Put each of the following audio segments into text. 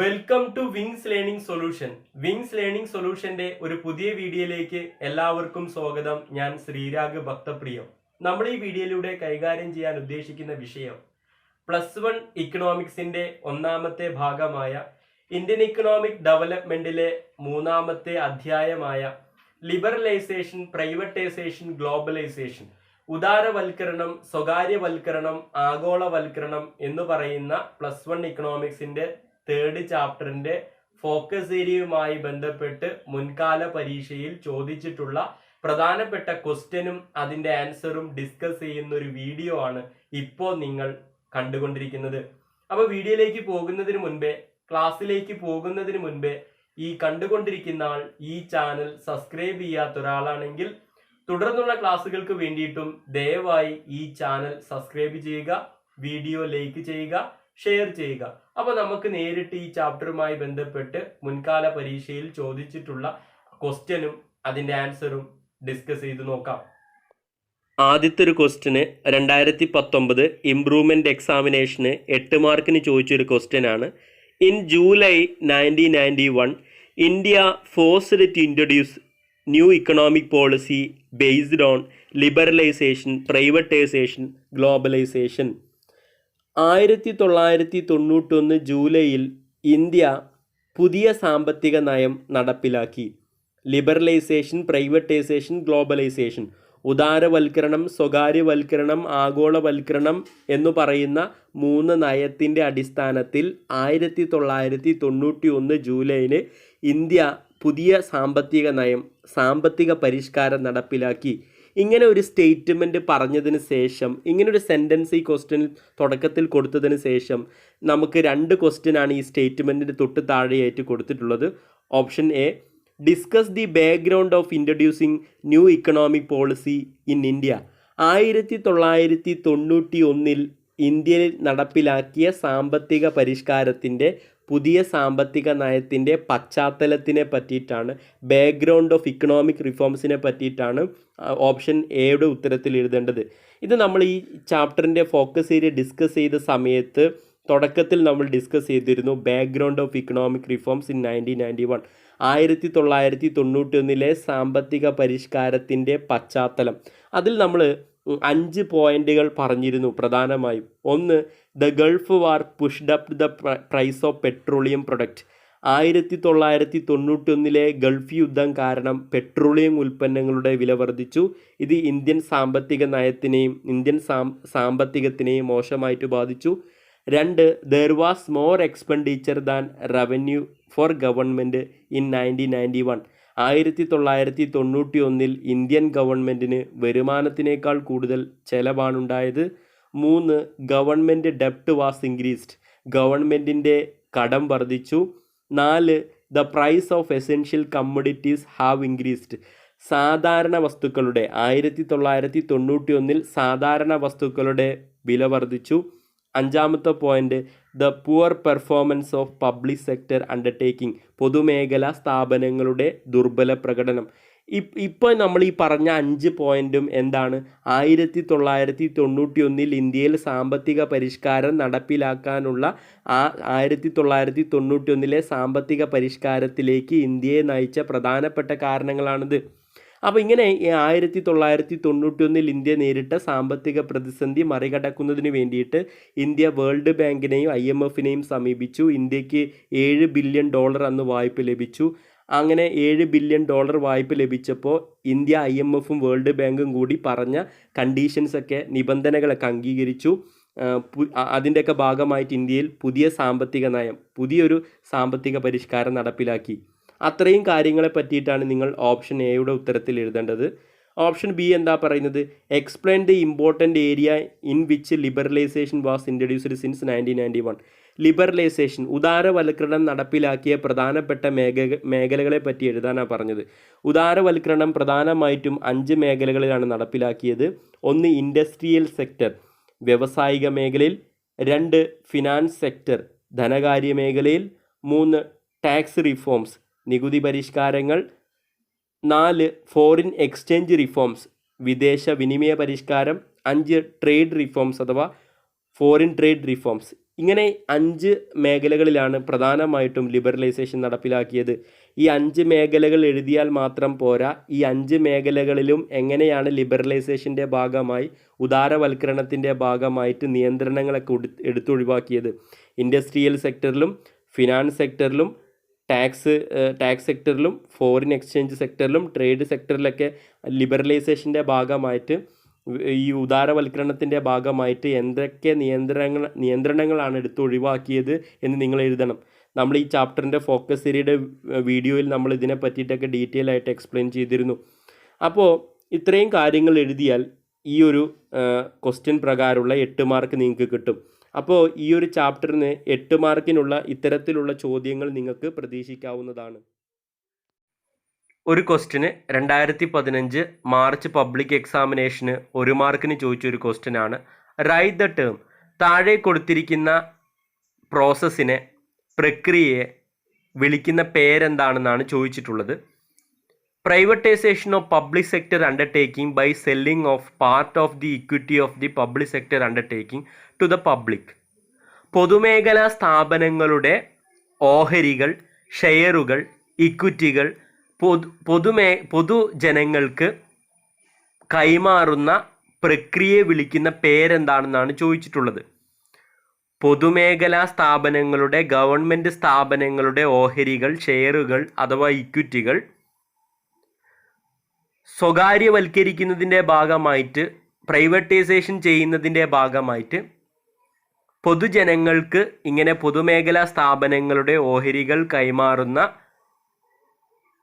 Welcome to Wings learning solution. Wings learning സൊല്യൂഷന്റെ ഒരു പുതിയ വീഡിയോയിലേക്ക് എല്ലാവർക്കും സ്വാഗതം. ഞാൻ ശ്രീരാഗ് ഭക്തപ്രിയം. നമ്മൾ ഈ വീഡിയോയിലൂടെ കൈകാര്യം ചെയ്യാൻ ഉദ്ദേശിക്കുന്ന വിഷയം +1 ഇക്കണോമിക്സിന്റെ ഒന്നാമത്തെ ഭാഗമായ ഇന്ത്യൻ ഇക്കണോമിക് ഡെവലപ്മെന്റിലെ മൂന്നാമത്തെ അധ്യായമായ ലിബറലൈസേഷൻ, പ്രൈവറ്റൈസേഷൻ, ഗ്ലോബലൈസേഷൻ, ഉദാരവൽക്കരണം, സ്വകാര്യവൽക്കരണം, ആഗോളവൽക്കരണം എന്ന് പറയുന്ന +1 ഇക്കണോമിക്സിന്റെ 3rd ചാപ്റ്ററിന്റെ ഫോക്കസ് ഏരിയയുമായി ബന്ധപ്പെട്ട് മുൻകാല പരീക്ഷയിൽ ചോദിച്ചിട്ടുള്ള പ്രധാനപ്പെട്ട ക്വസ്റ്റ്യനും അതിന്റെ ആൻസറും ഡിസ്കസ് ചെയ്യുന്ന ഒരു വീഡിയോ ആണ് ഇപ്പോൾ നിങ്ങൾ കണ്ടുകൊണ്ടിരിക്കുന്നത്. അപ്പോൾ വീഡിയോയിലേക്ക് പോകുന്നതിന് മുൻപേ, ക്ലാസ്സിലേക്ക് പോകുന്നതിന് മുൻപേ ഈ കണ്ടുകൊണ്ടിരിക്കുന്ന ആൾ ഈ ചാനൽ സബ്സ്ക്രൈബ് ചെയ്യാത്ത ഒരാളാണെങ്കിൽ തുടർന്നുള്ള ക്ലാസ്സുകൾക്ക് വേണ്ടിയിട്ടും ദയവായി ഈ ചാനൽ സബ്സ്ക്രൈബ് ചെയ്യുക, വീഡിയോ ലൈക്ക് ചെയ്യുക, ഷെയർ ചെയ്യുക. അപ്പോൾ നമുക്ക് നേരിട്ട് ഈ ചാപ്റ്ററുമായി ബന്ധപ്പെട്ട് മുൻകാല പരീക്ഷയിൽ ചോദിച്ചിട്ടുള്ള ക്വസ്റ്റ്യനും അതിന്റെ ആൻസറും ഡിസ്കസ് ചെയ്ത് നോക്കാം. ആദ്യത്തെ ഒരു ക്വസ്റ്റ്യന് 2019 ഇംപ്രൂവ്മെന്റ് എക്സാമിനേഷന് 8 മാർക്കിന് ചോദിച്ചൊരു ക്വസ്റ്റ്യൻ ആണ്. In July 1991 India forced to introduce new economic policy based on liberalisation, privatisation, globalisation. 1991 ജൂലൈയിൽ ഇന്ത്യ പുതിയ സാമ്പത്തിക നയം നടപ്പിലാക്കി. ലിബറലൈസേഷൻ, പ്രൈവറ്റൈസേഷൻ, ഗ്ലോബലൈസേഷൻ, ഉദാരവൽക്കരണം, സ്വകാര്യവൽക്കരണം, ആഗോളവൽക്കരണം എന്നു പറയുന്ന 3 നയത്തിൻ്റെ അടിസ്ഥാനത്തിൽ 1991 ജൂലൈയിൽ ഇന്ത്യ പുതിയ സാമ്പത്തിക നയം, സാമ്പത്തിക പരിഷ്കാരം നടപ്പിലാക്കി. ഇങ്ങനെ ഒരു സ്റ്റേറ്റ്മെൻറ്റ് പറഞ്ഞതിന് ശേഷം, ഇങ്ങനൊരു സെൻറ്റൻസ് ഈ ക്വസ്റ്റ്യൻ തുടക്കത്തിൽ കൊടുത്തതിന് ശേഷം നമുക്ക് 2 ക്വസ്റ്റ്യനാണ് ഈ സ്റ്റേറ്റ്മെൻറ്റിന് തൊട്ട് താഴെയായിട്ട് കൊടുത്തിട്ടുള്ളത്. Option A, discuss the background of introducing new economic policy in India. 1991 ഇന്ത്യയിൽ നടപ്പിലാക്കിയ സാമ്പത്തിക പരിഷ്കാരത്തിൻ്റെ, പുതിയ സാമ്പത്തിക നയത്തിൻ്റെ പശ്ചാത്തലത്തിനെ പറ്റിയിട്ടാണ്, ബാക്ക്ഗ്രൗണ്ട് ഓഫ് ഇക്കണോമിക് റിഫോംസിനെ പറ്റിയിട്ടാണ് ഓപ്ഷൻ എയുടെ ഉത്തരത്തിൽ എഴുതേണ്ടത്. ഇത് നമ്മൾ ഈ ചാപ്റ്ററിൻ്റെ ഫോക്കസ് ഏരിയ ഡിസ്കസ് ചെയ്ത സമയത്ത് തുടക്കത്തിൽ നമ്മൾ ഡിസ്കസ് ചെയ്തിരുന്നു. Background of economic reforms in 1991, 1991 സാമ്പത്തിക പരിഷ്കാരത്തിൻ്റെ പശ്ചാത്തലം. അതിൽ നമ്മൾ 5 പോയിന്റുകൾ പറഞ്ഞിരുന്നു പ്രധാനമായും. ഒന്ന്, the Gulf war pushed up the price of petroleum product. 1991 Gulf യുദ്ധം കാരണം പെട്രോളിയം ഉൽപ്പന്നങ്ങളുടെ വില വർദ്ധിച്ചു. ഇത് ഇന്ത്യൻ സാമ്പത്തിക നയത്തിനെയും ഇന്ത്യൻ സാമ്പത്തികത്തിനെയും മോശമായിട്ട് ബാധിച്ചു. 2, there was more expenditure than revenue for government in 1991. 1991 Indian ഗവൺമെൻറ്റിന് വരുമാനത്തിനേക്കാൾ കൂടുതൽ ചെലവാണുണ്ടായത്. 3, ഗവൺമെൻറ് ഡെപ്റ്റ് വാസ് ഇൻക്രീസ്ഡ്. ഗവൺമെൻറ്റിൻ്റെ കടം വർദ്ധിച്ചു. 4, the price of essential commodities have increased. സാധാരണ വസ്തുക്കളുടെ 1991 സാധാരണ വസ്തുക്കളുടെ വില വർദ്ധിച്ചു. 5ാമത്തെ point, the poor performance of public sector undertaking. പൊതുമേഖലാ സ്ഥാപനങ്ങളുടെ ദുർബല പ്രകടനം. ഇപ്പോൾ നമ്മൾ ഈ പറഞ്ഞ 5 പോയിന്റും എന്താണ്? 1991 ഇന്ത്യയിൽ സാമ്പത്തിക പരിഷ്കാരം നടപ്പിലാക്കാനുള്ള 1991 സാമ്പത്തിക പരിഷ്കാരത്തിലേക്ക് ഇന്ത്യയെ നയിച്ച പ്രധാനപ്പെട്ട കാരണങ്ങളാണിത്. അപ്പോൾ ഇങ്ങനെ 1991 ഇന്ത്യ നേരിട്ട സാമ്പത്തിക പ്രതിസന്ധി മറികടക്കുന്നതിന് വേണ്ടിയിട്ട് ഇന്ത്യ വേൾഡ് ബാങ്കിനെയും IMFനെയും സമീപിച്ചു. ഇന്ത്യക്ക് $7 ബില്യൺ അന്ന് വായ്പ ലഭിച്ചു. അങ്ങനെ $7 ബില്യൺ വായ്പ ലഭിച്ചപ്പോൾ ഇന്ത്യ IMFും വേൾഡ് ബാങ്കും കൂടി പറഞ്ഞ കണ്ടീഷൻസൊക്കെ, നിബന്ധനകളൊക്കെ അംഗീകരിച്ചു. അതിൻ്റെയൊക്കെ ഭാഗമായിട്ട് ഇന്ത്യയിൽ പുതിയ സാമ്പത്തിക നയം, പുതിയൊരു സാമ്പത്തിക പരിഷ്കാരം നടപ്പിലാക്കി. അത്രയും കാര്യങ്ങളെ പറ്റിയിട്ടാണ് നിങ്ങൾ ഓപ്ഷൻ എയുടെ ഉത്തരത്തിൽ എഴുതേണ്ടത്. ഓപ്ഷൻ ബി എന്താ പറയുന്നത്? Explain the important area in which liberalization was introduced since 1991. Liberalization, ഉദാരവൽക്കരണം നടപ്പിലാക്കിയ പ്രധാനപ്പെട്ട മേഖലകളെ പറ്റി എഴുതാനാണ് പറഞ്ഞത്. ഉദാരവൽക്കരണം പ്രധാനമായിട്ടും 5 മേഖലകളിലാണ് നടപ്പിലാക്കിയത്. 1, ഇൻഡസ്ട്രിയൽ സെക്ടർ, വ്യവസായിക മേഖലയിൽ. 2, ഫിനാൻസ് സെക്ടർ, ധനകാര്യ മേഖലയിൽ. 3, ടാക്സ് റിഫോംസ്, നികുതി പരിഷ്കാരങ്ങൾ. 4, ഫോറിൻ എക്സ്ചേഞ്ച് റിഫോംസ്, വിദേശ വിനിമയ പരിഷ്കാരം. 5, ട്രേഡ് റിഫോംസ് അഥവാ ഫോറിൻ ട്രേഡ് റിഫോംസ്. ഇങ്ങനെ 5 മേഖലകളിലാണ് പ്രധാനമായിട്ടും ലിബറലൈസേഷൻ നടപ്പിലാക്കിയത്. ഈ 5 മേഖലകൾ എഴുതിയാൽ മാത്രം പോരാ. ഈ 5 മേഖലകളിലും എങ്ങനെയാണ് ലിബറലൈസേഷൻ്റെ ഭാഗമായി ഉദാരവൽക്കരണത്തിൻ്റെ ഭാഗമായിട്ട് നിയന്ത്രണങ്ങളൊക്കെ എടുത്തൊഴിവാക്കിയത്. ഇൻഡസ്ട്രിയൽ സെക്ടറിലും ഫിനാൻസ് സെക്ടറിലും ടാക്സ് സെക്ടറിലും ഫോറിൻ എക്സ്ചേഞ്ച് സെക്ടറിലും ട്രേഡ് സെക്ടറിലൊക്കെ ലിബറലൈസേഷൻ്റെ ഭാഗമായിട്ട് ഈ ഉദാരവൽക്കരണത്തിൻ്റെ ഭാഗമായിട്ട് എന്തൊക്കെ നിയന്ത്രണങ്ങളാണ് ഒഴിവാക്കിയത് എന്ന് നിങ്ങൾ എഴുതണം. നമ്മൾ ഈ ചാപ്റ്ററിൻ്റെ ഫോക്കസ് ഏരിയയുടെ വീഡിയോയിൽ നമ്മൾ ഇതിനെ പറ്റിയിട്ടൊക്കെ ഡീറ്റെയിൽ ആയിട്ട് എക്സ്പ്ലെയിൻ ചെയ്തിരുന്നു. അപ്പോൾ ഇത്രയും കാര്യങ്ങൾ എഴുതിയാൽ ഈ ഒരു ക്വസ്റ്റ്യൻ പ്രകാരമുള്ള 8 മാർക്ക് നിങ്ങൾക്ക് കിട്ടും. അപ്പോൾ ഈ ഒരു ചാപ്റ്ററിന് 8 മാർക്കിനുള്ള ഇത്തരത്തിലുള്ള ചോദ്യങ്ങൾ നിങ്ങൾക്ക് പ്രതീക്ഷിക്കാവുന്നതാണ്. ഒരു ക്വസ്റ്റ്യന് 2015 മാർച്ച് പബ്ലിക് എക്സാമിനേഷന് 1 മാർക്കിന് ചോദിച്ചൊരു ക്വസ്റ്റ്യനാണ്. Write the term. താഴെ കൊടുത്തിരിക്കുന്ന പ്രോസസ്സിനെ, പ്രക്രിയയെ വിളിക്കുന്ന പേരെന്താണെന്നാണ് ചോദിച്ചിട്ടുള്ളത്. Privatisation of public sector undertaking by selling of part of the equity of the public sector undertaking to the public. പൊതുമേഖലാ സ്ഥാപനങ്ങളുടെ ഓഹരികൾ, ഷെയറുകൾ, ഇക്വിറ്റികൾ പൊതുജനങ്ങൾക്ക് കൈമാറുന്ന പ്രക്രിയയെ വിളിക്കുന്ന പേരെന്താണെന്നാണ് ചോദിച്ചിട്ടുള്ളത്. പൊതുമേഖലാ സ്ഥാപനങ്ങളുടെ, ഗവൺമെൻറ് സ്ഥാപനങ്ങളുടെ ഓഹരികൾ, ഷെയറുകൾ അഥവാ ഇക്വിറ്റികൾ സ്വകാര്യവൽക്കരിക്കുന്നതിൻ്റെ ഭാഗമായിട്ട്, പ്രൈവറ്റൈസേഷൻ ചെയ്യുന്നതിൻ്റെ ഭാഗമായിട്ട് പൊതുജനങ്ങൾക്ക് ഇങ്ങനെ പൊതുമേഖലാ സ്ഥാപനങ്ങളുടെ ഓഹരികൾ കൈമാറുന്ന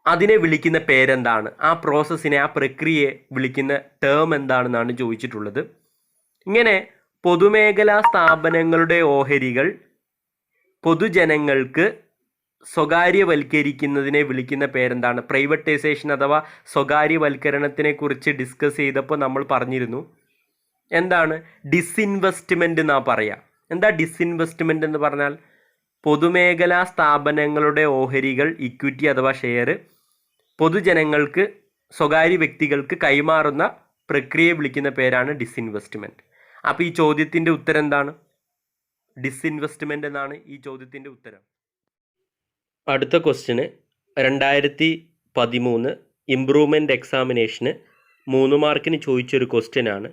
അതിനെ വിളിക്കുന്ന പേരെന്താണ്? ആ പ്രോസസ്സിനെ, ആ പ്രക്രിയയെ വിളിക്കുന്ന ടേം എന്താണെന്നാണ് ചോദിച്ചിട്ടുള്ളത്. ഇങ്ങനെ പൊതുമേഖലാ സ്ഥാപനങ്ങളുടെ ഓഹരികൾ പൊതുജനങ്ങൾക്ക് സ്വകാര്യവൽക്കരിക്കുന്നതിനെ വിളിക്കുന്ന പേരെന്താണ്? പ്രൈവറ്റൈസേഷൻ അഥവാ സ്വകാര്യവൽക്കരണത്തിനെ കുറിച്ച് ഡിസ്കസ് ചെയ്തപ്പോൾ നമ്മൾ പറഞ്ഞിരുന്നു എന്താണ് ഡിസ്ഇൻവെസ്റ്റ്മെൻറ്റ് എന്നാ പറയുക. എന്താ ഡിസ്ഇൻവെസ്റ്റ്മെൻറ്റ് എന്ന് പറഞ്ഞാൽ? പൊതുമേഖലാ സ്ഥാപനങ്ങളുടെ ഓഹരികൾ, ഇക്വിറ്റി അഥവാ ഷെയർ പൊതുജനങ്ങൾക്ക്, സ്വകാര്യ വ്യക്തികൾക്ക് കൈമാറുന്ന പ്രക്രിയയെ വിളിക്കുന്ന പേരാണ് ഡിസ്ഇൻവെസ്റ്റ്മെൻറ്റ്. അപ്പോൾ ഈ ചോദ്യത്തിൻ്റെ ഉത്തരം എന്താണ്? ഡിസ്ഇൻവെസ്റ്റ്മെൻറ്റ് എന്നാണ് ഈ ചോദ്യത്തിൻ്റെ ഉത്തരം. അടുത്ത ക്വസ്റ്റ്യന് 2013 ഇംപ്രൂവ്മെൻറ്റ് എക്സാമിനേഷന് 3 മാർക്കിന് ചോദിച്ചൊരു ക്വസ്റ്റ്യനാണ്.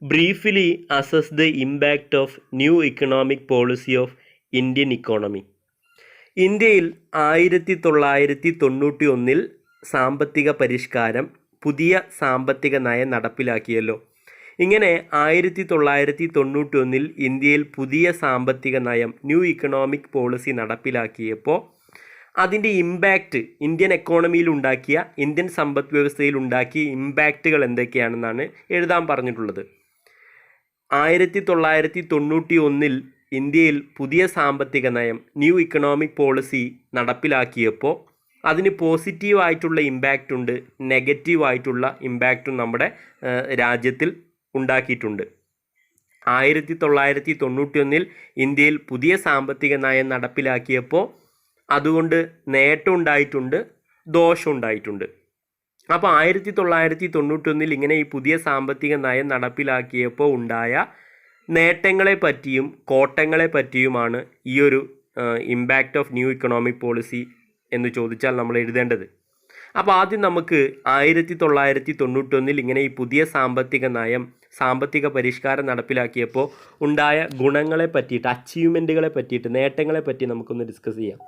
Briefly assess the impact of new economic policy of Indian economy. ഇന്ത്യയിൽ 1991 സാമ്പത്തിക പരിഷ്കാരം, പുതിയ സാമ്പത്തിക നയം നടപ്പിലാക്കിയല്ലോ. ഇങ്ങനെ 1991 ഇന്ത്യയിൽ പുതിയ സാമ്പത്തിക നയം, ന്യൂ ഇക്കണോമിക് പോളിസി നടപ്പിലാക്കിയപ്പോൾ അതിൻ്റെ ഇമ്പാക്റ്റ് ഇന്ത്യൻ എക്കോണമിയിൽ ഉണ്ടാക്കിയ, ഇന്ത്യൻ സമ്പദ് വ്യവസ്ഥയിൽ ഉണ്ടാക്കിയ ഇമ്പാക്റ്റുകൾ എന്തൊക്കെയാണെന്നാണ് എഴുതാൻ പറഞ്ഞിട്ടുള്ളത്. 1991 ഇന്ത്യയിൽ പുതിയ സാമ്പത്തിക നയം, ന്യൂ ഇക്കണോമിക് പോളിസി നടപ്പിലാക്കിയപ്പോൾ അതിന് പോസിറ്റീവായിട്ടുള്ള ഇമ്പാക്റ്റ് ഉണ്ട്, നെഗറ്റീവായിട്ടുള്ള ഇമ്പാക്റ്റും നമ്മുടെ രാജ്യത്തിൽ ഉണ്ടാക്കിയിട്ടുണ്ട്. 1991 ഇന്ത്യയിൽ പുതിയ സാമ്പത്തിക നയം നടപ്പിലാക്കിയപ്പോൾ അതുകൊണ്ട് നേട്ടം ഉണ്ടായിട്ടുണ്ട്, ദോഷം ഉണ്ടായിട്ടുണ്ട്. അപ്പോൾ 1991 ഇങ്ങനെ ഈ പുതിയ സാമ്പത്തിക നയം നടപ്പിലാക്കിയപ്പോൾ ഉണ്ടായ നേട്ടങ്ങളെ പറ്റിയും കോട്ടങ്ങളെ പറ്റിയുമാണ് ഈ ഒരു impact of new economic policy എന്ന് ചോദിച്ചാൽ നമ്മൾ എഴുതേണ്ടത്. അപ്പോൾ ആദ്യം നമുക്ക് 1991 ഇങ്ങനെ ഈ പുതിയ സാമ്പത്തിക നയം, സാമ്പത്തിക പരിഷ്കാരം നടപ്പിലാക്കിയപ്പോൾ ഉണ്ടായ ഗുണങ്ങളെ പറ്റിയിട്ട്, അച്ചീവ്മെൻറ്റുകളെ പറ്റിയിട്ട്, നേട്ടങ്ങളെ പറ്റി നമുക്കൊന്ന് ഡിസ്കസ് ചെയ്യാം.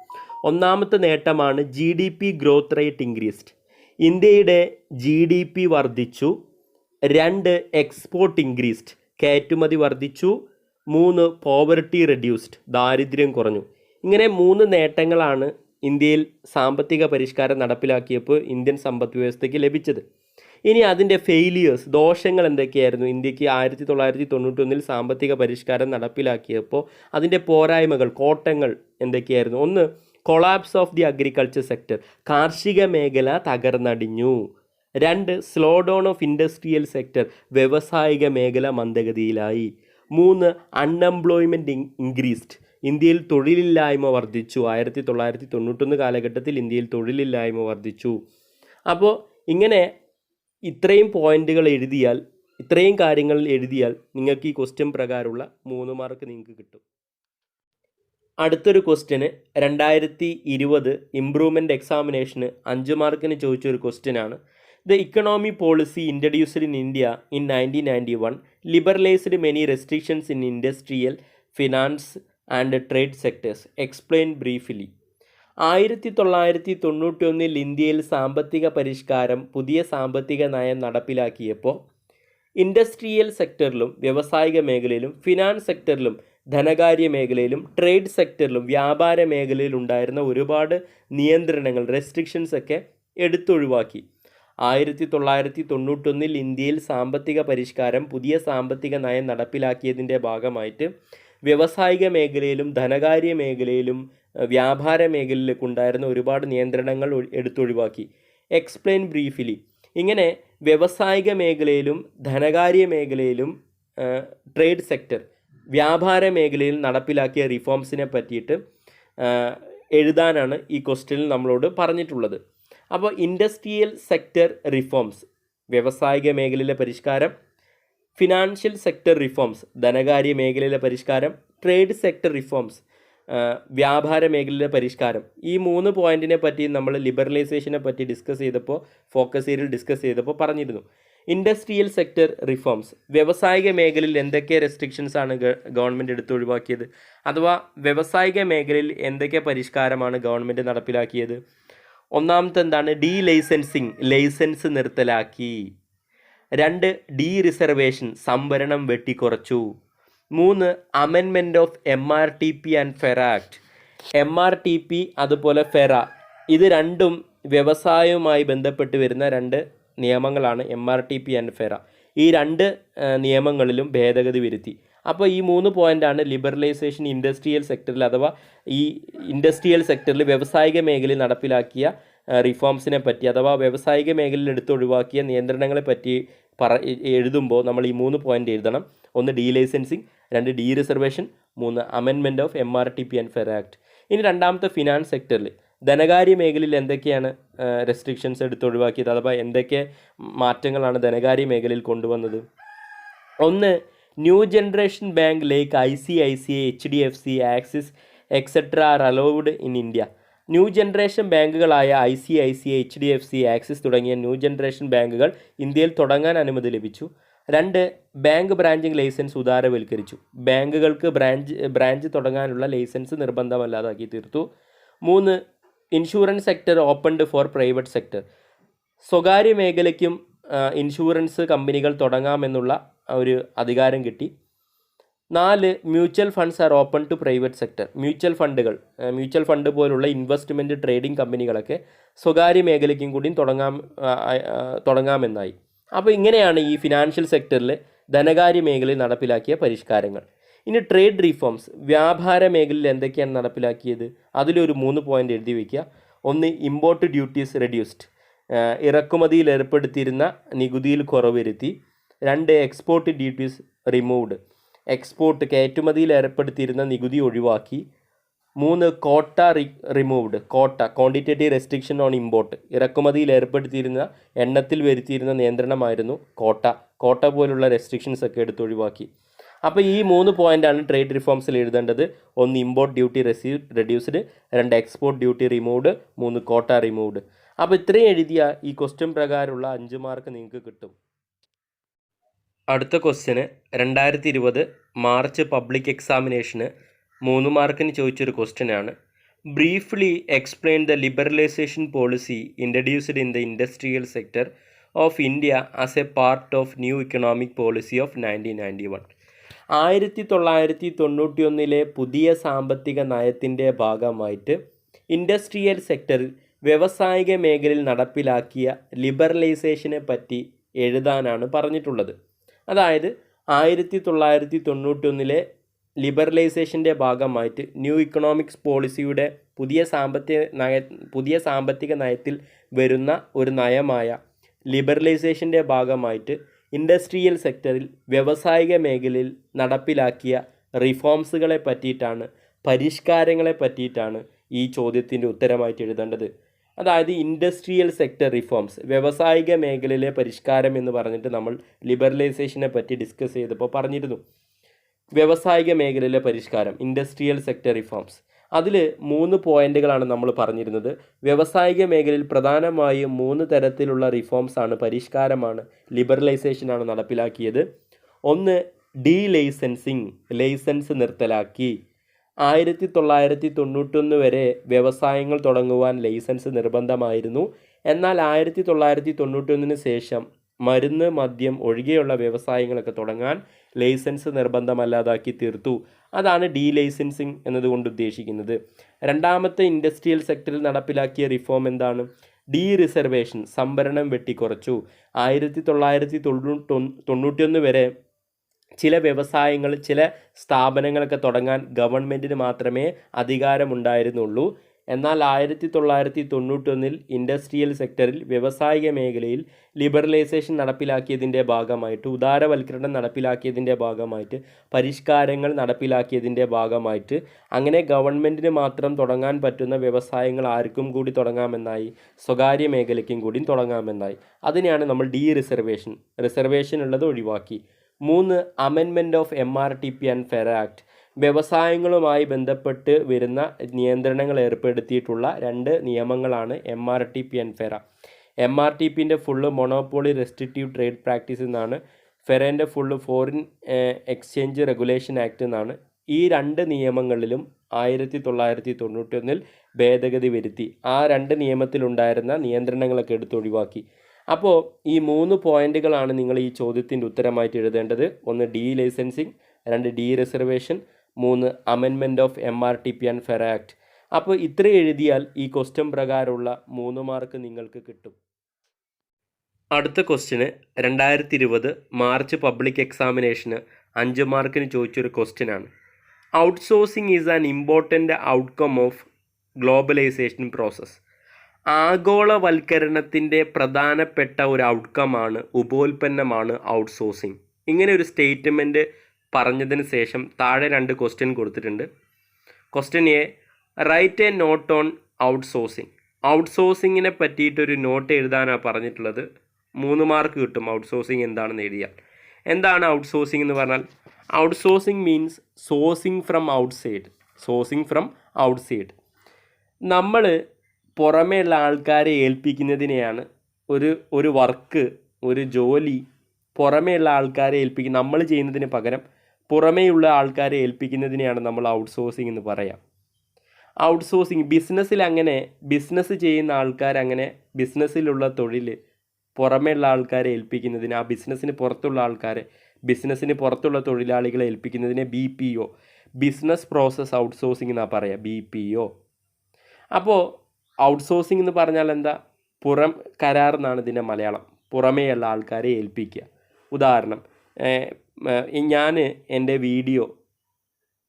ഒന്നാമത്തെ നേട്ടമാണ് GDP ഗ്രോത്ത് റേറ്റ് ഇൻക്രീസ്ഡ്. ഇന്ത്യയുടെ GDP വർദ്ധിച്ചു. 2 എക്സ്പോർട്ട് ഇൻക്രീസ്ഡ്, കയറ്റുമതി വർദ്ധിച്ചു. 3 പോവർട്ടി റെഡ്യൂസ്ഡ്, ദാരിദ്ര്യം കുറഞ്ഞു. ഇങ്ങനെ 3 നേട്ടങ്ങളാണ് ഇന്ത്യയിൽ സാമ്പത്തിക പരിഷ്കാരം നടപ്പിലാക്കിയപ്പോൾ ഇന്ത്യൻ സമ്പദ് വ്യവസ്ഥയ്ക്ക് ലഭിച്ചത്. ഇനി അതിൻ്റെ ഫെയിലിയേഴ്സ്, ദോഷങ്ങൾ എന്തൊക്കെയായിരുന്നു? ഇന്ത്യക്ക് 1991 സാമ്പത്തിക പരിഷ്കാരം നടപ്പിലാക്കിയപ്പോൾ അതിൻ്റെ പോരായ്മകൾ, കോട്ടങ്ങൾ എന്തൊക്കെയായിരുന്നു? 1, collapse of the agriculture sector, കാർഷിക മേഖല തകർന്നടിഞ്ഞു. 2, slow down of industrial sector, വ്യവസായിക മേഖല മന്ദഗതിയിലായി. 3, അൺഎംപ്ലോയ്മെൻറ്റ് ഇൻക്രീസ്ഡ്, ഇന്ത്യയിൽ തൊഴിലില്ലായ്മ വർദ്ധിച്ചു. 1991 കാലഘട്ടത്തിൽ ഇന്ത്യയിൽ തൊഴിലില്ലായ്മ വർദ്ധിച്ചു. അപ്പോൾ ഇങ്ങനെ ഇത്രയും പോയിന്റുകൾ എഴുതിയാൽ, ഇത്രയും കാര്യങ്ങൾ എഴുതിയാൽ നിങ്ങൾക്ക് ഈ ക്വസ്റ്റ്യൻ പ്രകാരമുള്ള 3 മാർക്ക് നിങ്ങൾക്ക് കിട്ടും. അടുത്തൊരു ക്വസ്റ്റ്യന് 2020 ഇംപ്രൂവ്മെൻ്റ് എക്സാമിനേഷന് 5 മാർക്കിന് ചോദിച്ചൊരു ക്വസ്റ്റ്യനാണ്. The economy policy introduced in India in 1991 liberalised many restrictions in industrial, finance and trade sectors. Explain briefly. 1991 ഇന്ത്യയിൽ സാമ്പത്തിക പരിഷ്കാരം, പുതിയ സാമ്പത്തിക നയം നടപ്പിലാക്കിയപ്പോൾ ഇൻഡസ്ട്രിയൽ സെക്ടറിലും വ്യാവസായിക മേഖലയിലും, ഫിനാൻസ് സെക്ടറിലും ധനകാര്യ മേഖലയിലും, ട്രേഡ് സെക്ടറിലും വ്യാപാര മേഖലയിലും ഉണ്ടായിരുന്ന ഒരുപാട് നിയന്ത്രണങ്ങൾ, റെസ്ട്രിക്ഷൻസ് ഒക്കെ എടുത്തൊഴിവാക്കി. 1991 ഇന്ത്യയിൽ സാമ്പത്തിക പരിഷ്കാരം, പുതിയ സാമ്പത്തിക നയം നടപ്പിലാക്കിയതിൻ്റെ ഭാഗമായിട്ട് വ്യാവസായിക മേഖലയിലും ധനകാര്യ മേഖലയിലും വ്യാപാര മേഖലയിലൊക്കെ ഉണ്ടായിരുന്ന ഒരുപാട് നിയന്ത്രണങ്ങൾ എടുത്തൊഴിവാക്കി. Explain briefly. ഇങ്ങനെ വ്യാവസായിക മേഖലയിലും ധനകാര്യ മേഖലയിലും ട്രേഡ് സെക്ടർ, വ്യാപാര മേഖലയിൽ നടപ്പിലാക്കിയ റിഫോംസിനെ പറ്റിയിട്ട് എഴുതാനാണ് ഈ ക്വസ്റ്റ്യനിൽ നമ്മളോട് പറഞ്ഞിട്ടുള്ളത്. അപ്പോൾ ഇൻഡസ്ട്രിയൽ സെക്ടർ റിഫോംസ്, വ്യാവസായിക മേഖലയിലെ പരിഷ്കാരം, ഫിനാൻഷ്യൽ സെക്ടർ റിഫോംസ്, ധനകാര്യ മേഖലയിലെ പരിഷ്കാരം, ട്രേഡ് സെക്ടർ റിഫോംസ്, വ്യാപാര മേഖലയിലെ പരിഷ്കാരം. ഈ 3 പോയിന്റിനെ പറ്റി നമ്മൾ ലിബറലൈസേഷനെ പറ്റി ഡിസ്കസ് ചെയ്തപ്പോൾ, ഫോക്കസ് ഏരിയയിൽ ഡിസ്കസ് ചെയ്തപ്പോൾ പറഞ്ഞിരുന്നു. ഇൻഡസ്ട്രിയൽ സെക്ടർ റിഫോംസ്, വ്യാവസായിക മേഖലയിൽ എന്തൊക്കെ റെസ്ട്രിക്ഷൻസ് ആണ് ഗവൺമെൻറ് എടുത്തൊഴിവാക്കിയത്, അഥവാ വ്യാവസായിക മേഖലയിൽ എന്തൊക്കെ പരിഷ്കാരമാണ് ഗവൺമെൻറ് നടപ്പിലാക്കിയത്. ഒന്നാമത്തെ എന്താണ്? ഡീ ലൈസൻസിങ്, ലൈസൻസ് നിർത്തലാക്കി. 2 ഡീ റിസർവേഷൻ, സംവരണം വെട്ടിക്കുറച്ചു. 3 amendment of MRTP and FERA act. MRTP അതുപോലെ ഫെറ, ഇത് രണ്ടും വ്യവസായവുമായി ബന്ധപ്പെട്ട് വരുന്ന 2 നിയമങ്ങളാണ്. MRTP ആൻഡ് ഫെറ, ഈ 2 നിയമങ്ങളിലും ഭേദഗതി വരുത്തി. അപ്പോൾ ഈ 3 പോയിൻ്റാണ് ലിബറലൈസേഷൻ ഇൻഡസ്ട്രിയൽ സെക്ടറിൽ, അഥവാ ഈ ഇൻഡസ്ട്രിയൽ സെക്ടറിൽ വ്യാവസായിക മേഖലയിൽ നടപ്പിലാക്കിയ റിഫോംസിനെ പറ്റി, അഥവാ വ്യാവസായിക മേഖലയിൽ എടുത്തൊഴിവാക്കിയ നിയന്ത്രണങ്ങളെ പറ്റി എഴുതുമ്പോൾ നമ്മൾ ഈ 3 പോയിൻ്റ് എഴുതണം. 1 delicensing, 2 dereservation, 3 amendment of MRTP and FERA act. ഇനി രണ്ടാമത്തെ ഫിനാൻസ് സെക്ടറിൽ, ധനകാര്യ മേഖലയിൽ എന്തൊക്കെയാണ് റെസ്ട്രിക്ഷൻസ് എടുത്തൊഴിവാക്കിയത്, അഥവാ എന്തൊക്കെ മാറ്റങ്ങളാണ് ധനകാര്യ മേഖലയിൽ കൊണ്ടുവന്നത്. 1 new generation bank like ICICI, HDFC, Axis etcetera are allowed in India. New generation ബാങ്കുകളായ ICICI, HDFC, ആക്സിസ് തുടങ്ങിയ ന്യൂ ജനറേഷൻ ബാങ്കുകൾ ഇന്ത്യയിൽ തുടങ്ങാൻ അനുമതി ലഭിച്ചു. 2 ബാങ്ക് ബ്രാഞ്ചിങ് ലൈസൻസ് ഉദാരവൽക്കരിച്ചു. ബാങ്കുകൾക്ക് ബ്രാഞ്ച് തുടങ്ങാനുള്ള ലൈസൻസ് നിർബന്ധമല്ലാതാക്കി തീർത്തു. 3 insurance sector opened for private sector. സ്വകാര്യ മേഖലയ്ക്കും ഇൻഷുറൻസ് കമ്പനികൾ തുടങ്ങാമെന്നുള്ള ഒരു അധികാരം കിട്ടി. 4 mutual funds are open to private sector. Mutual fund പോലുള്ള ഇൻവെസ്റ്റ്മെൻറ്റ് ട്രേഡിംഗ് കമ്പനികളൊക്കെ സ്വകാര്യ മേഖലയ്ക്കും കൂടി തുടങ്ങാമെന്നായി. അപ്പോൾ ഇങ്ങനെയാണ് ഈ ഫിനാൻഷ്യൽ സെക്ടറിൽ ധനകാര്യ മേഖലയിൽ നടപ്പിലാക്കിയ പരിഷ്കാരങ്ങൾ. ഇനി ട്രേഡ് റിഫോംസ്, വ്യാപാര മേഖലയിൽ എന്തൊക്കെയാണ് നടപ്പിലാക്കിയത്, അതിലൊരു 3 പോയിൻ്റ് എഴുതി വയ്ക്കുക. 1 ഇമ്പോർട്ട് ഡ്യൂട്ടീസ് റെഡ്യൂസ്ഡ്, ഇറക്കുമതിയിൽ ഏർപ്പെടുത്തിയിരുന്ന നികുതിയിൽ കുറവ് വരുത്തി. 2 എക്സ്പോർട്ട് ഡ്യൂട്ടീസ് റിമൂവ്ഡ്, കയറ്റുമതിയിൽ ഏർപ്പെടുത്തിയിരുന്ന നികുതി ഒഴിവാക്കി. 3 quota removed, quantitative restriction on import, ഇറക്കുമതിയിൽ ഏർപ്പെടുത്തിയിരുന്ന എണ്ണത്തിൽ വരുത്തിയിരുന്ന നിയന്ത്രണമായിരുന്നു കോട്ട പോലുള്ള റെസ്ട്രിക്ഷൻസ് ഒക്കെ എടുത്തൊഴിവാക്കി. അപ്പോൾ ഈ 3 പോയിൻ്റാണ് ട്രേഡ് റിഫോംസിൽ എഴുതേണ്ടത്. 1 import duty reduced, 2 export duty removed, 3 quota removed. അപ്പോൾ ഇത്രയും എഴുതിയ ഈ ക്വസ്റ്റ്യൻ പ്രകാരമുള്ള 5 മാർക്ക് നിങ്ങൾക്ക് കിട്ടും. അടുത്ത ക്വസ്റ്റ്യന് 2020 മാർച്ച് പബ്ലിക് എക്സാമിനേഷന് 3 മാർക്കിന് ചോദിച്ചൊരു ക്വസ്റ്റ്യനാണ്. Briefly explain the liberalisation policy introduced in the industrial sector of India as a part of new economic policy of 1991. 1991 പുതിയ സാമ്പത്തിക നയത്തിൻ്റെ ഭാഗമായിട്ട് ഇൻഡസ്ട്രിയൽ സെക്ടറിൽ വ്യാവസായിക മേഖലയിൽ നടപ്പിലാക്കിയ ലിബറലൈസേഷനെ പറ്റി എഴുതാനാണ് പറഞ്ഞിട്ടുള്ളത്. അതായത് 1991 ലിബറലൈസേഷൻ്റെ ഭാഗമായിട്ട് ന്യൂ ഇക്കണോമിക്സ് പോളിസിയുടെ പുതിയ സാമ്പത്തിക നയത്തിൽ വരുന്ന ഒരു നയമായ ലിബറലൈസേഷൻ്റെ ഭാഗമായിട്ട് ഇൻഡസ്ട്രിയൽ സെക്ടറിൽ വ്യാവസായിക മേഖലയിൽ നടപ്പിലാക്കിയ റിഫോംസുകളെ പറ്റിയിട്ടാണ്, പരിഷ്കാരങ്ങളെ പറ്റിയിട്ടാണ് ഈ ചോദ്യത്തിൻ്റെ ഉത്തരമായിട്ട് എഴുതേണ്ടത്. അതായത് ഇൻഡസ്ട്രിയൽ സെക്ടർ റിഫോംസ്, വ്യാവസായിക മേഖലയിലെ പരിഷ്കാരം എന്ന് പറഞ്ഞിട്ട് നമ്മൾ ലിബറലൈസേഷനെ പറ്റി ഡിസ്കസ് ചെയ്തപ്പോൾ പറഞ്ഞിരുന്നു. വ്യവസായിക മേഖലയിലെ പരിഷ്കാരം, ഇൻഡസ്ട്രിയൽ സെക്ടർ റിഫോംസ്. അതിൽ 3 പോയിന്റുകളാണ് നമ്മൾ പറഞ്ഞിരുന്നത്. വ്യവസായിക മേഖലയിൽ പ്രധാനമായും 3 തരത്തിലുള്ള റിഫോംസ് ആണ്, പരിഷ്കാരമാണ്, ലിബറലൈസേഷനാണ് നടപ്പിലാക്കിയത്. ഒന്ന്, ഡീ ലൈസൻസിങ്, ലൈസൻസ് നിർത്തലാക്കി. 1991 വരെ വ്യവസായങ്ങൾ തുടങ്ങുവാൻ ലൈസൻസ് നിർബന്ധമായിരുന്നു. എന്നാൽ 1991 ശേഷം മരുന്ന്, മദ്യം ഒഴികെയുള്ള വ്യവസായങ്ങളൊക്കെ തുടങ്ങാൻ ലൈസൻസ് നിർബന്ധമല്ലാതാക്കി തീർത്തു. അതാണ് ഡീ ലൈസൻസിങ് എന്നതുകൊണ്ട് ഉദ്ദേശിക്കുന്നത്. രണ്ടാമത്തെ ഇൻഡസ്ട്രിയൽ സെക്ടറിൽ നടപ്പിലാക്കിയ റിഫോം എന്താണ്? ഡീ റിസർവേഷൻ, സംഭരണം വെട്ടിക്കുറച്ചു. 1991 വരെ ചില വ്യവസായങ്ങൾ, ചില സ്ഥാപനങ്ങളൊക്കെ തുടങ്ങാൻ ഗവൺമെൻറ്റിന് മാത്രമേ അധികാരമുണ്ടായിരുന്നുള്ളൂ. എന്നാൽ 1991 ഇൻഡസ്ട്രിയൽ സെക്ടറിൽ, വ്യവസായിക മേഖലയിൽ ലിബറലൈസേഷൻ നടപ്പിലാക്കിയതിൻ്റെ ഭാഗമായിട്ട്, ഉദാരവൽക്കരണം നടപ്പിലാക്കിയതിൻ്റെ ഭാഗമായിട്ട്, പരിഷ്കാരങ്ങൾ നടപ്പിലാക്കിയതിൻ്റെ ഭാഗമായിട്ട് അങ്ങനെ ഗവൺമെൻറ്റിന് മാത്രം തുടങ്ങാൻ പറ്റുന്ന വ്യവസായങ്ങൾ ആർക്കും കൂടി തുടങ്ങാമെന്നായി, സ്വകാര്യ മേഖലയ്ക്കും കൂടി തുടങ്ങാമെന്നായി. അതിനെയാണ് നമ്മൾ ഡീ റിസർവേഷൻ ഉള്ളത് ഒഴിവാക്കി. 3, amendment of MRTP and FERA act. വ്യവസായങ്ങളുമായി ബന്ധപ്പെട്ട് വരുന്ന നിയന്ത്രണങ്ങൾ ഏർപ്പെടുത്തിയിട്ടുള്ള 2 നിയമങ്ങളാണ് MRTP ആൻഡ് ഫെറ. MRTPൻ്റെ full monopoly restrictive trade practice എന്നാണ്. ഫെറേൻ്റെ full foreign exchange regulation act എന്നാണ്. ഈ 2 നിയമങ്ങളിലും 1991 ഭേദഗതി വരുത്തി. ആ 2 നിയമത്തിലുണ്ടായിരുന്ന നിയന്ത്രണങ്ങളൊക്കെ എടുത്തൊഴിവാക്കി. അപ്പോൾ ഈ 3 പോയിന്റുകളാണ് നിങ്ങൾ ഈ ചോദ്യത്തിൻ്റെ ഉത്തരമായിട്ട് എഴുതേണ്ടത്. 1, delicensing, 2, dereservation, 3, amendment of MRTP and FERA act. അപ്പോൾ ഇത്ര എഴുതിയാൽ ഈ ക്വസ്റ്റ്യൻ പ്രകാരമുള്ള 3 മാർക്ക് നിങ്ങൾക്ക് കിട്ടും. അടുത്ത ക്വസ്റ്റ്യന് 2020 മാർച്ച് പബ്ലിക് എക്സാമിനേഷന് 5 മാർക്കിന് ചോദിച്ചൊരു ക്വസ്റ്റ്യനാണ്. Outsourcing is an important outcome of globalization process. ആഗോളവൽക്കരണത്തിൻ്റെ പ്രധാനപ്പെട്ട ഒരു ഔട്ട്കമാണ്, ഉപോൽപ്പന്നമാണ് ഔട്ട്സോഴ്സിങ്. ഇങ്ങനെ ഒരു സ്റ്റേറ്റ്മെൻറ്റ് പറഞ്ഞതിന് ശേഷം താഴെ 2 ക്വസ്റ്റ്യൻ കൊടുത്തിട്ടുണ്ട്. Question A, write a note on outsourcing. ഔട്ട്സോഴ്സിങ്ങിനെ പറ്റിയിട്ടൊരു നോട്ട് എഴുതാനാണ് പറഞ്ഞിട്ടുള്ളത്. 3 മാർക്ക് കിട്ടും ഔട്ട്സോഴ്സിങ് എന്താണെന്ന് എഴുതിയാൽ. എന്താണ് ഔട്ട്സോഴ്സിങ് എന്ന് പറഞ്ഞാൽ? Outsourcing means sourcing from outside. നമ്മൾ പുറമേയുള്ള ആൾക്കാരെ ഏൽപ്പിക്കുന്നതിനെയാണ് ഒരു വർക്ക്, ഒരു ജോലി പുറമേയുള്ള ആൾക്കാരെ ഏൽപ്പിക്കുന്ന, നമ്മൾ ചെയ്യുന്നതിന് പകരം പുറമേയുള്ള ആൾക്കാരെ ഏൽപ്പിക്കുന്നതിനെയാണ് നമ്മൾ ഔട്ട്സോഴ്സിങ് എന്ന് പറയാം. ഔട്ട്സോഴ്സിങ് ബിസിനസ് ചെയ്യുന്ന ആൾക്കാരങ്ങനെ ബിസിനസ്സിലുള്ള തൊഴിൽ പുറമേയുള്ള ആൾക്കാരെ ഏൽപ്പിക്കുന്നതിന്, ആ ബിസിനസ്സിന് പുറത്തുള്ള തൊഴിലാളികളെ ഏൽപ്പിക്കുന്നതിനെ BPO, ബിസിനസ് പ്രോസസ് ഔട്ട്സോഴ്സിങ് എന്നാണ് പറയുക, BPO. അപ്പോൾ ഔട്ട്സോഴ്സിങ് എന്ന് പറഞ്ഞാൽ എന്താ? പുറം കരാർ എന്നാണ് ഇതിൻ്റെ മലയാളം. പുറമേയുള്ള ആൾക്കാരെ ഏൽപ്പിക്കുക. ഉദാഹരണം, ഞാൻ എൻ്റെ വീഡിയോ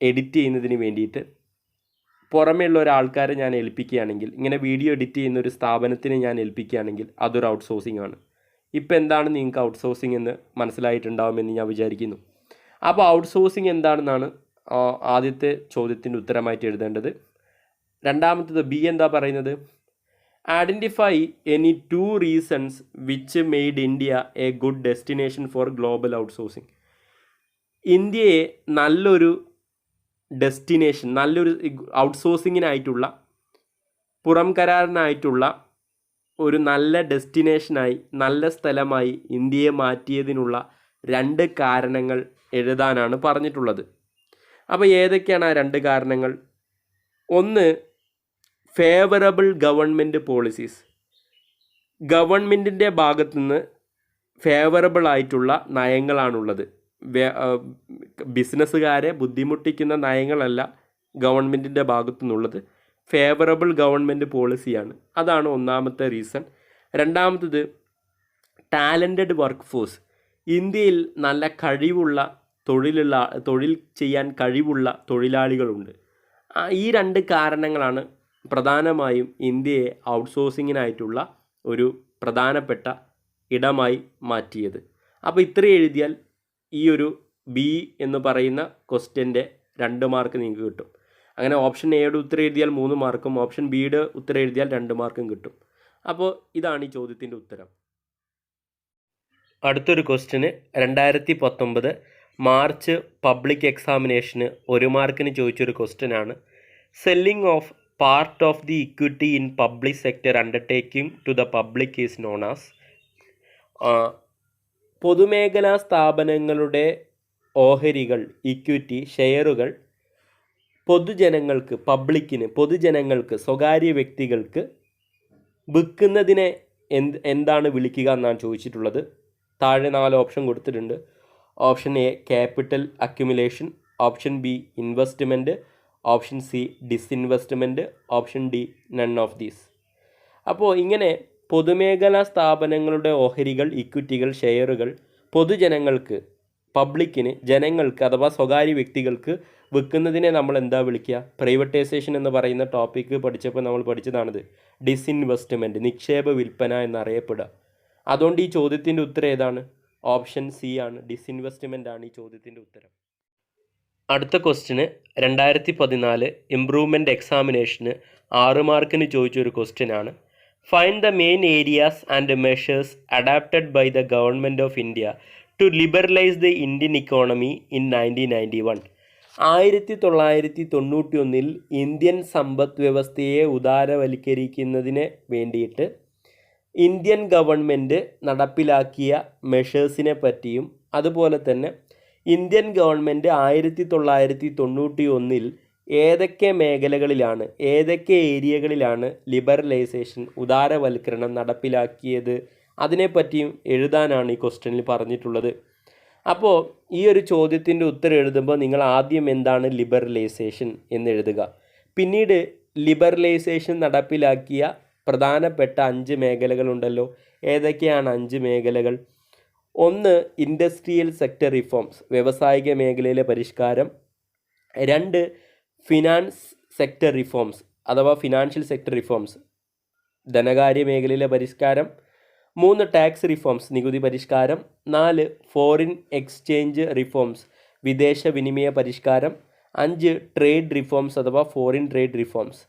എഡിറ്റ് ചെയ്യുന്നതിന് വേണ്ടിയിട്ട് പുറമേയുള്ള ഒരാൾക്കാരെ ഞാൻ ഏൽപ്പിക്കുകയാണെങ്കിൽ, ഇങ്ങനെ വീഡിയോ എഡിറ്റ് ചെയ്യുന്ന ഒരു സ്ഥാപനത്തിന് ഞാൻ ഏൽപ്പിക്കുകയാണെങ്കിൽ അതൊരു ഔട്ട്സോഴ്സിംഗ് ആണ്. ഇപ്പോൾ എന്താണ് നിങ്ങൾക്ക് ഔട്ട്സോഴ്സിംഗ് എന്ന് മനസ്സിലായിട്ടുണ്ടാവുമെന്ന് ഞാൻ വിചാരിക്കുന്നു. അപ്പോൾ ഔട്ട്സോഴ്സിംഗ് എന്താണെന്നാണ് ആദ്യത്തെ ചോദ്യത്തിൻ്റെ ഉത്തരമായിട്ട് എഴുതേണ്ടത്. രണ്ടാമത്തത് B എന്താ പറയുന്നത്? Identify any 2 reasons which made India A good destination four global outsourcing. ഇന്ത്യയെ നല്ലൊരു ഡെസ്റ്റിനേഷൻ, നല്ലൊരു ഔട്ട്സോഴ്സിങ്ങിനായിട്ടുള്ള, പുറം കരാറിനായിട്ടുള്ള ഒരു നല്ല ഡെസ്റ്റിനേഷനായി, നല്ല സ്ഥലമായി ഇന്ത്യയെ മാറ്റിയതിനുള്ള 2 കാരണങ്ങൾ എഴുതാനാണ് പറഞ്ഞിട്ടുള്ളത്. അപ്പോൾ ഏതൊക്കെയാണ് ആ 2 കാരണങ്ങൾ? 1, ഫേവറബിൾ ഗവൺമെൻറ് പോളിസീസ്. ഗവൺമെൻറ്റിൻ്റെ ഭാഗത്തുനിന്ന് ഫേവറബിൾ ആയിട്ടുള്ള നയങ്ങളാണുള്ളത്. ബിസിനസ്സുകാരെ ബുദ്ധിമുട്ടിക്കുന്ന നയങ്ങളല്ല ഗവൺമെൻറ്റിൻ്റെ ഭാഗത്തു നിന്നുള്ളത്. Favourable government പോളിസിയാണ്. അതാണ് ഒന്നാമത്തെ റീസൺ. രണ്ടാമത്തത് ടാലൻറ്റഡ് വർക്ക് ഫോഴ്സ്. ഇന്ത്യയിൽ നല്ല കഴിവുള്ള തൊഴിൽ ചെയ്യാൻ കഴിവുള്ള തൊഴിലാളികളുണ്ട്. ഈ 2 കാരണങ്ങളാണ് പ്രധാനമായും ഇന്ത്യയെ ഔട്ട്സോഴ്സിങ്ങിനായിട്ടുള്ള ഒരു പ്രധാനപ്പെട്ട ഇടമായി മാറ്റിയത്. അപ്പോൾ ഇത്രയും എഴുതിയാൽ ഈ ഒരു B എന്ന് പറയുന്ന ക്വസ്റ്റ്യൻ്റെ 2 മാർക്ക് നിങ്ങൾക്ക് കിട്ടും. അങ്ങനെ ഓപ്ഷൻ എയുടെ ഉത്തരം എഴുതിയാൽ 3 മാർക്കും, ഓപ്ഷൻ ബിയുടെ ഉത്തരം എഴുതിയാൽ 2 മാർക്കും കിട്ടും. അപ്പോൾ ഇതാണ് ഈ ചോദ്യത്തിൻ്റെ ഉത്തരം. അടുത്തൊരു ക്വസ്റ്റ്യന് 2019 മാർച്ച് പബ്ലിക് എക്സാമിനേഷന് 1 മാർക്കിന് ചോദിച്ചൊരു ക്വസ്റ്റ്യനാണ്. Selling of part of the equity in public sector undertaking to the public is known as. പൊതുമേഖലാ സ്ഥാപനങ്ങളുടെ ഓഹരികൾ, ഇക്വിറ്റി, ഷെയറുകൾ പൊതുജനങ്ങൾക്ക്, സ്വകാര്യ വ്യക്തികൾക്ക് വിൽക്കുന്നതിനെ എന്താണ് വിളിക്കുക എന്നാണ് ചോദിച്ചിട്ടുള്ളത്. താഴെ 4 ഓപ്ഷൻ കൊടുത്തിട്ടുണ്ട്. Option A capital accumulation, option B investment, option C disinvestment, option D none of these. അപ്പോൾ ഇങ്ങനെ പൊതുമേഖലാ സ്ഥാപനങ്ങളുടെ ഓഹരികൾ, ഇക്വിറ്റികൾ, ഷെയറുകൾ പൊതുജനങ്ങൾക്ക്, പബ്ലിക്കിന്, ജനങ്ങൾക്ക് അഥവാ സ്വകാര്യ വ്യക്തികൾക്ക് വിൽക്കുന്നതിനെ നമ്മൾ എന്താ വിളിക്കുക? പ്രൈവറ്റൈസേഷൻ എന്ന് പറയുന്ന ടോപ്പിക്ക് പഠിച്ചപ്പോൾ നമ്മൾ പഠിച്ചതാണിത്. ഡിസ്ഇൻവെസ്റ്റ്മെൻറ്റ്, നിക്ഷേപ വിൽപ്പന എന്നറിയപ്പെടുക. അതുകൊണ്ട് ഈ ചോദ്യത്തിൻ്റെ ഉത്തരം ഏതാണ്? ഓപ്ഷൻ സി ആണ്, ഡിസ്ഇൻവെസ്റ്റ്മെൻ്റ് ആണ് ഈ ചോദ്യത്തിൻ്റെ ഉത്തരം. അടുത്ത ക്വസ്റ്റ്യന് 2014 ഇംപ്രൂവ്മെൻറ്റ് എക്സാമിനേഷന് 6 മാർക്കിന് ചോദിച്ചൊരു ക്വസ്റ്റ്യനാണ്. Find the main areas and measures adapted by the government of India to liberalise the Indian economy in 1991. 1991 Indian സമ്പദ് വ്യവസ്ഥയെ ഉദാരവൽക്കരിക്കുന്നതിന് വേണ്ടിയിട്ട് ഇന്ത്യൻ ഗവൺമെൻറ് നടപ്പിലാക്കിയ മെഷേഴ്സിനെ പറ്റിയും, അതുപോലെ തന്നെ ഇന്ത്യൻ ഗവൺമെൻറ് 1991 ഏതൊക്കെ മേഖലകളിലാണ്, ഏതൊക്കെ ഏരിയകളിലാണ് ലിബറലൈസേഷൻ, ഉദാരവൽക്കരണം നടപ്പിലാക്കിയത്, അതിനെപ്പറ്റിയും എഴുതാനാണ് ഈ ക്വസ്റ്റ്യനിൽ പറഞ്ഞിട്ടുള്ളത്. അപ്പോൾ ഈ ഒരു ചോദ്യത്തിൻ്റെ ഉത്തരം എഴുതുമ്പോൾ നിങ്ങൾ ആദ്യം എന്താണ് ലിബറലൈസേഷൻ എന്ന് എഴുതുക. പിന്നീട് ലിബറലൈസേഷൻ നടപ്പിലാക്കിയ പ്രധാനപ്പെട്ട 5 മേഖലകളുണ്ടല്ലോ. ഏതൊക്കെയാണ് 5 മേഖലകൾ? 1 ഇൻഡസ്ട്രിയൽ സെക്ടർ റിഫോംസ്, വ്യവസായിക മേഖലയിലെ പരിഷ്കാരം. 2 ഫിനാൻസ് സെക്ടർ റിഫോംസ് അഥവാ ഫിനാൻഷ്യൽ സെക്ടർ റിഫോംസ്, ധനകാര്യ മേഖലയിലെ പരിഷ്കാരം. 3 ടാക്സ് റിഫോംസ്, നികുതി പരിഷ്കാരം. 4 ഫോറിൻ എക്സ്ചേഞ്ച് റിഫോംസ്, വിദേശ വിനിമയ പരിഷ്കാരം. 5 ട്രേഡ് റിഫോംസ് അഥവാ ഫോറിൻ ട്രേഡ് റിഫോംസ്.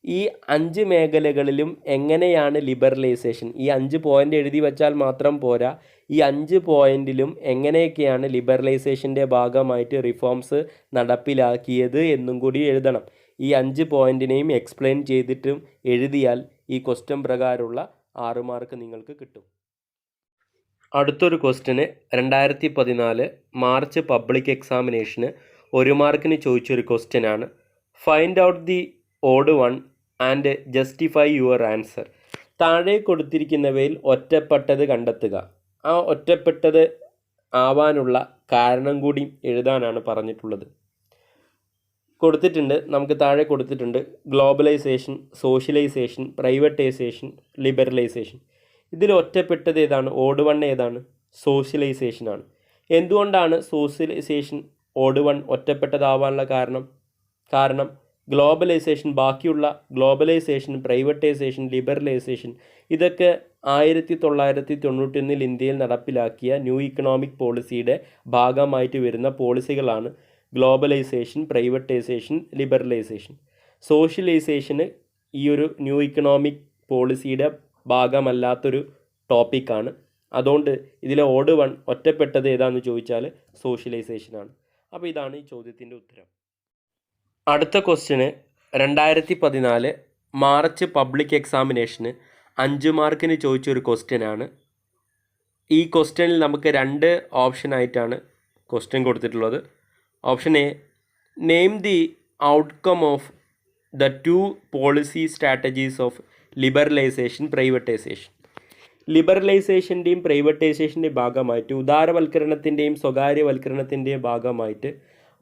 ഈ 5 മേഖലകളിലും എങ്ങനെയാണ് ലിബറലൈസേഷൻ, ഈ 5 പോയിൻ്റ് എഴുതി വച്ചാൽ മാത്രം പോരാ, ഈ 5 പോയിൻറ്റിലും എങ്ങനെയൊക്കെയാണ് ലിബറലൈസേഷൻ്റെ ഭാഗമായിട്ട് റിഫോംസ് നടപ്പിലാക്കിയത് എന്നും കൂടി എഴുതണം. ഈ 5 പോയിൻറ്റിനെയും എക്സ്പ്ലെയിൻ ചെയ്തിട്ടും എഴുതിയാൽ ഈ ക്വസ്റ്റ്യൻ പ്രകാരമുള്ള 6 മാർക്ക് നിങ്ങൾക്ക് കിട്ടും. അടുത്തൊരു ക്വസ്റ്റ്യന് 2014 മാർച്ച് പബ്ലിക് എക്സാമിനേഷന് 1 മാർക്കിന് ചോദിച്ചൊരു ക്വസ്റ്റ്യനാണ്. Find out the odd one and justify your answer. താഴെ കൊടുത്തിരിക്കുന്നവയിൽ ഒറ്റപ്പെട്ടത് കണ്ടെത്തുക. ആ ഒറ്റപ്പെട്ടത് ആവാനുള്ള കാരണം കൂടി എഴുതാനാണ് പറഞ്ഞിട്ടുള്ളത്. നമുക്ക് താഴെ കൊടുത്തിട്ടുണ്ട് ഗ്ലോബലൈസേഷൻ, സോഷ്യലൈസേഷൻ, പ്രൈവറ്റൈസേഷൻ, ലിബറലൈസേഷൻ. ഇതിൽ ഒറ്റപ്പെട്ടത് ഏതാണ്? ഓഡ് വൺ ഏതാണ്? സോഷ്യലൈസേഷനാണ്. എന്തുകൊണ്ടാണ് സോഷ്യലൈസേഷൻ ഓഡ് വൺ ഒറ്റപ്പെട്ടതാവാനുള്ള കാരണം ഗ്ലോബലൈസേഷൻ, ബാക്കിയുള്ള ഗ്ലോബലൈസേഷൻ, പ്രൈവറ്റൈസേഷൻ, ലിബറലൈസേഷൻ ഇതൊക്കെ 1991 ഇന്ത്യയിൽ നടപ്പിലാക്കിയ ന്യൂ ഇക്കണോമിക് പോളിസിയുടെ ഭാഗമായിട്ട് വരുന്ന പോളിസികളാണ് ഗ്ലോബലൈസേഷൻ, പ്രൈവറ്റൈസേഷൻ, ലിബറലൈസേഷൻ. സോഷ്യലൈസേഷന് ഈ ഒരു ന്യൂ ഇക്കണോമിക് പോളിസിയുടെ ഭാഗമല്ലാത്തൊരു ടോപ്പിക്കാണ്. അതുകൊണ്ട് ഇതിലെ ഓഡ് വൺ ഒറ്റപ്പെട്ടത് ഏതാണെന്ന് ചോദിച്ചാൽ സോഷ്യലൈസേഷനാണ്. അപ്പോൾ ഇതാണ് ഈ ചോദ്യത്തിൻ്റെ ഉത്തരം. അടുത്ത ക്വസ്റ്റ്യന് 2014 മാർച്ച് പബ്ലിക് എക്സാമിനേഷന് 5 മാർക്കിന് ചോദിച്ചൊരു ക്വസ്റ്റ്യനാണ്. ഈ ക്വസ്റ്റ്യനിൽ നമുക്ക് 2 ഓപ്ഷനായിട്ടാണ് ക്വസ്റ്റ്യൻ കൊടുത്തിട്ടുള്ളത്. Option A, name the outcome of the 2 policy strategies of liberalization, privatization. ലിബറലൈസേഷൻ്റെയും പ്രൈവറ്റൈസേഷൻ്റെയും ഭാഗമായിട്ട്, ഉദാരവൽക്കരണത്തിൻ്റെയും സ്വകാര്യവൽക്കരണത്തിൻ്റെയും ഭാഗമായിട്ട്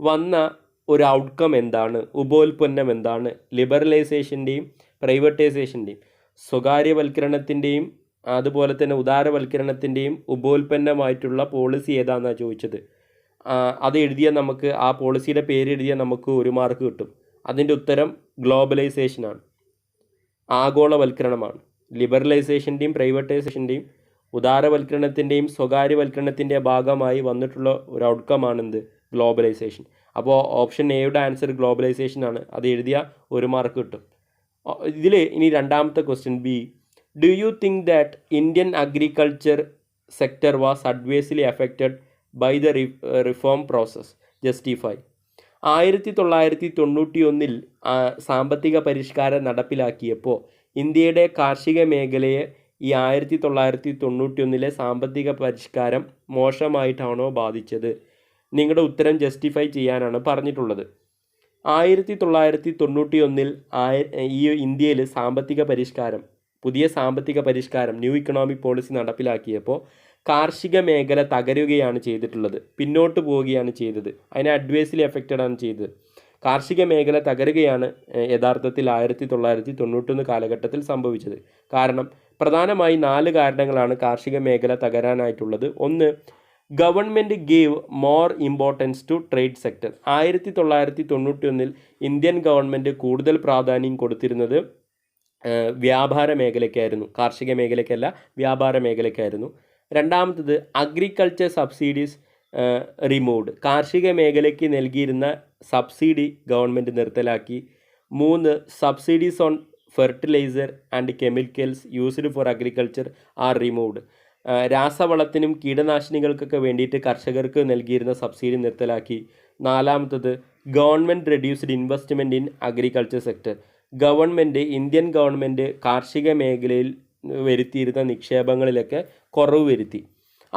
വന്ന ഒരു ഔട്ട്കം എന്താണ്, ഉപോൽപ്പന്നം എന്താണ്? ലിബറലൈസേഷൻ്റെയും പ്രൈവറ്റൈസേഷൻ്റെയും സ്വകാര്യവൽക്കരണത്തിൻ്റെയും അതുപോലെ തന്നെ ഉദാരവൽക്കരണത്തിൻ്റെയും ഉപോൽപ്പന്നമായിട്ടുള്ള പോളിസി ഏതാണെന്നാണ് ചോദിച്ചത്. അത് എഴുതിയാൽ നമുക്ക്, ആ പോളിസിയുടെ പേര് എഴുതിയാൽ നമുക്ക് 1 മാർക്ക് കിട്ടും. അതിൻ്റെ ഉത്തരം ഗ്ലോബലൈസേഷനാണ്, ആഗോളവൽക്കരണമാണ്. ലിബറലൈസേഷൻ്റെയും പ്രൈവറ്റൈസേഷൻ്റെയും ഉദാരവൽക്കരണത്തിൻ്റെയും സ്വകാര്യവൽക്കരണത്തിൻ്റെ ഭാഗമായി വന്നിട്ടുള്ള ഒരു ഔട്ട്കമാണെന്ത്? ഗ്ലോബലൈസേഷൻ. അപ്പോൾ ഓപ്ഷൻ എയുടെ ആൻസർ ഗ്ലോബലൈസേഷൻ ആണ്. അത് എഴുതിയാൽ 1 മാർക്ക് കിട്ടും. ഇതിൽ ഇനി രണ്ടാമത്തെ question B, do you think that Indian agriculture sector was adversely affected by the reform process. Justify. 1991 സാമ്പത്തിക പരിഷ്കാരം നടപ്പിലാക്കിയപ്പോൾ ഇന്ത്യയുടെ കാർഷിക മേഖലയെ ഈ 1991 സാമ്പത്തിക പരിഷ്കാരം മോശമായിട്ടാണോ ബാധിച്ചത്? നിങ്ങളുടെ ഉത്തരം ജസ്റ്റിഫൈ ചെയ്യാനാണ് പറഞ്ഞിട്ടുള്ളത്. 1991 ഈ ഇന്ത്യയിൽ പുതിയ സാമ്പത്തിക പരിഷ്കാരം ന്യൂ ഇക്കണോമിക് പോളിസി നടപ്പിലാക്കിയപ്പോൾ കാർഷിക മേഖല തകരുകയാണ് ചെയ്തിട്ടുള്ളത്, പിന്നോട്ട് പോവുകയാണ് ചെയ്തത്. അതിനെ അഡ്വേഴ്സ്ലി എഫക്റ്റഡ് ആണ് ചെയ്തത്. കാർഷിക മേഖല തകരുകയാണ് യഥാർത്ഥത്തിൽ 1991 കാലഘട്ടത്തിൽ സംഭവിച്ചത്. കാരണം പ്രധാനമായി 4 കാരണങ്ങളാണ് കാർഷിക മേഖല തകരാനായിട്ടുള്ളത്. ഒന്ന്, government gave more importance to trade sector. 1991 Indian government കൂടുതൽ പ്രാധാന്യം കൊടുത്തിരുന്നത് വ്യാപാര മേഖലയ്ക്കായിരുന്നു, കാർഷിക മേഖലയ്ക്കല്ല, വ്യാപാര മേഖലയ്ക്കായിരുന്നു. രണ്ടാമത്തത്, അഗ്രികൾച്ചർ സബ്സിഡീസ് റിമൂവ്ഡ്. കാർഷിക മേഖലയ്ക്ക് നൽകിയിരുന്ന സബ്സിഡി ഗവൺമെൻറ് നിർത്തലാക്കി. 3, subsidies on fertilizer and chemicals used for agriculture are removed. രാസവളത്തിനും കീടനാശിനികൾക്കൊക്കെ വേണ്ടിയിട്ട് കർഷകർക്ക് നൽകിയിരുന്ന സബ്സിഡി നിർത്തലാക്കി. 4, government reduced investment in agriculture sector. Indian government കാർഷിക മേഖലയിൽ വരുത്തിയിരുന്ന നിക്ഷേപങ്ങളിലൊക്കെ കുറവ് വരുത്തി.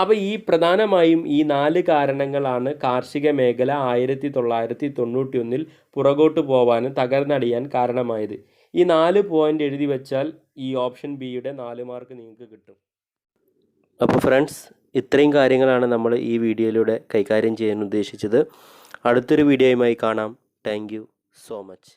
അപ്പോൾ പ്രധാനമായും ഈ 4 കാരണങ്ങളാണ് കാർഷിക മേഖല 1991 പുറകോട്ട് പോവാനും തകർന്നടിയാൻ കാരണമായത്. ഈ 4 പോയിൻ്റ് എഴുതി വെച്ചാൽ ഈ ഓപ്ഷൻ ബിയുടെ 4 മാർക്ക് നിങ്ങൾക്ക് കിട്ടും. അപ്പോൾ ഫ്രണ്ട്സ്, ഇത്രയും കാര്യങ്ങളാണ് നമ്മൾ ഈ വീഡിയോയിലൂടെ കൈകാര്യം ചെയ്യാൻ ഉദ്ദേശിച്ചത്. അടുത്തൊരു വീഡിയോയുമായി കാണാം. Thank you so much.